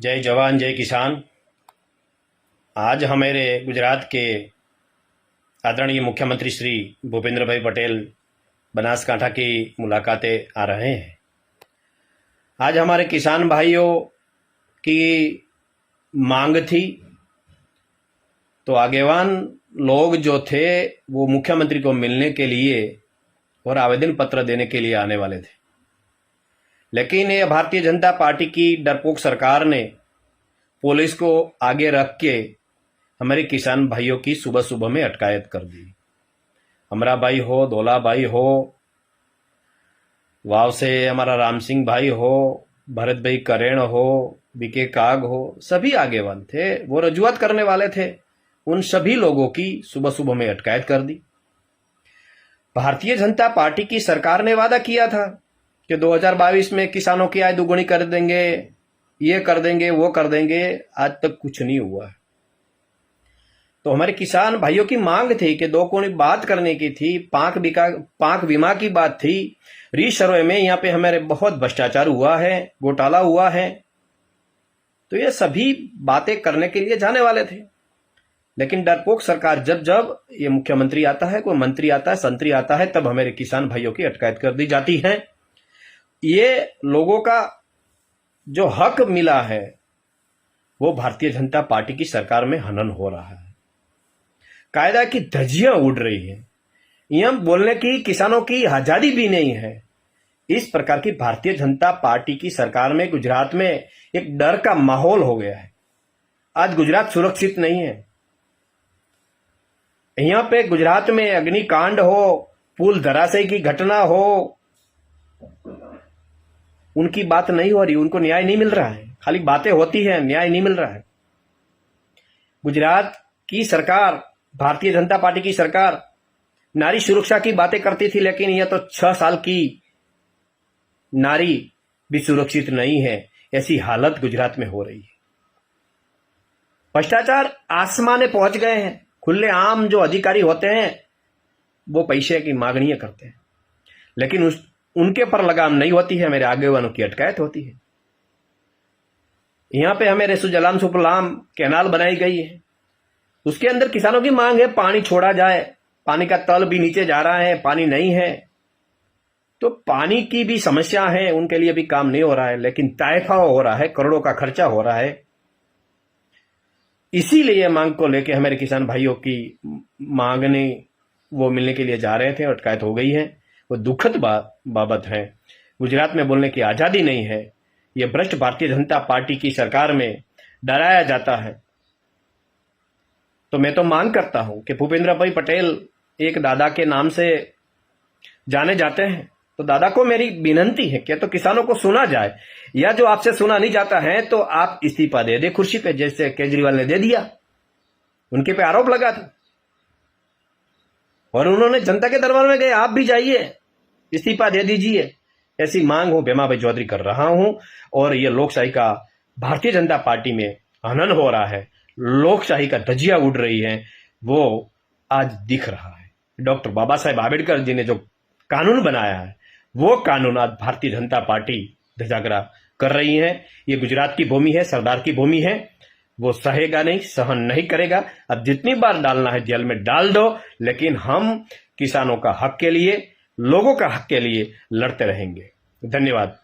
जय जवान जय किसान। आज हमारे गुजरात के आदरणीय मुख्यमंत्री श्री भूपेंद्र भाई पटेल बनासकांठा की मुलाकातें आ रहे हैं। आज हमारे किसान भाइयों की मांग थी, तो आगेवान लोग जो थे वो मुख्यमंत्री को मिलने के लिए और आवेदन पत्र देने के लिए आने वाले थे, लेकिन ये भारतीय जनता पार्टी की डरपोक सरकार ने पुलिस को आगे रख के हमारे किसान भाइयों की सुबह सुबह में अटकायत कर दी। अमरा भाई हो, दौला भाई हो, वाव से हमारा राम सिंह भाई हो, भरत भाई करेण हो, बीके काग हो, सभी आगेवान थे, वो रजूआत करने वाले थे। उन सभी लोगों की सुबह सुबह में अटकायत कर दी। भारतीय जनता पार्टी की सरकार ने वादा किया था कि 2022 में किसानों की आय दुगुनी कर देंगे, ये कर देंगे, वो कर देंगे। आज तक कुछ नहीं हुआ। तो हमारे किसान भाइयों की मांग थी कि दो कोनी बात करने की थी, पाक बीमा की बात थी, री सर्वे में यहाँ पे हमारे बहुत भ्रष्टाचार हुआ है, घोटाला हुआ है। तो ये सभी बातें करने के लिए जाने वाले थे, लेकिन डरपोक सरकार जब ये मुख्यमंत्री आता है, कोई मंत्री आता है, संतरी आता है, तब हमारे किसान भाइयों की अटकायत कर दी जाती है। ये लोगों का जो हक मिला है वो भारतीय जनता पार्टी की सरकार में हनन हो रहा है। कायदा की धज्जियां उड़ रही है। यहां बोलने की किसानों की आजादी भी नहीं है। इस प्रकार की भारतीय जनता पार्टी की सरकार में गुजरात में एक डर का माहौल हो गया है। आज गुजरात सुरक्षित नहीं है। यहां पे गुजरात में अग्निकांड हो, पुल धराशायी की घटना हो, उनकी बात नहीं हो रही, उनको न्याय नहीं मिल रहा है। खाली बातें होती हैं, न्याय नहीं मिल रहा है। गुजरात की सरकार, भारतीय जनता पार्टी की सरकार नारी सुरक्षा की बातें करती थी, लेकिन यह तो 6 साल की नारी भी सुरक्षित नहीं है। ऐसी हालत गुजरात में हो रही है। भ्रष्टाचार आसमाने पहुंच गए हैं। खुले आम जो अधिकारी होते हैं वो पैसे की मांगणियां करते हैं, लेकिन उनके पर लगाम नहीं होती है। मेरे आगेवानों की अटकायत होती है। यहां पे हमें रेसु जलाम सुपलाम कैनाल बनाई गई है, उसके अंदर किसानों की मांग है पानी छोड़ा जाए। पानी का तल भी नीचे जा रहा है, पानी नहीं है। तो पानी की भी समस्या है, उनके लिए भी काम नहीं हो रहा है, लेकिन तायफा हो रहा है, करोड़ों का खर्चा हो रहा है। इसीलिए मांग को लेके हमारे किसान भाइयों की मांगने वो मिलने के लिए जा रहे थे और अटकायत हो गई है। वो दुखद बाबत है। गुजरात में बोलने की आजादी नहीं है। ये भ्रष्ट भारतीय जनता पार्टी की सरकार में डराया जाता है। तो मैं तो मांग करता हूं कि भूपेंद्र भाई पटेल एक दादा के नाम से जाने जाते हैं, तो दादा को मेरी विनती है कि तो किसानों को सुना जाए, या जो आपसे सुना नहीं जाता है तो आप इस्तीफा दे दे कुर्सी पे, जैसे केजरीवाल ने दे दिया। उनके पे आरोप लगा था और उन्होंने जनता के दरबार में गए, आप भी जाइए, इस्तीफा दे दीजिए। ऐसी मांग हूं बेमा भाई चौधरी कर रहा हूं। और ये लोकशाही का भारतीय जनता पार्टी में हनन हो रहा है, लोकशाही का धज्जियां उड़ रही है, वो आज दिख रहा है। डॉक्टर बाबा साहेब आम्बेडकर जी ने जो कानून बनाया है वो कानून आज भारतीय जनता पार्टी धजागरा कर रही है। ये गुजरात की भूमि है, सरदार की भूमि है, वो सहेगा नहीं, सहन नहीं करेगा। अब जितनी बार डालना है जेल में डाल दो, लेकिन हम किसानों का हक के लिए, लोगों का हक के लिए लड़ते रहेंगे। धन्यवाद।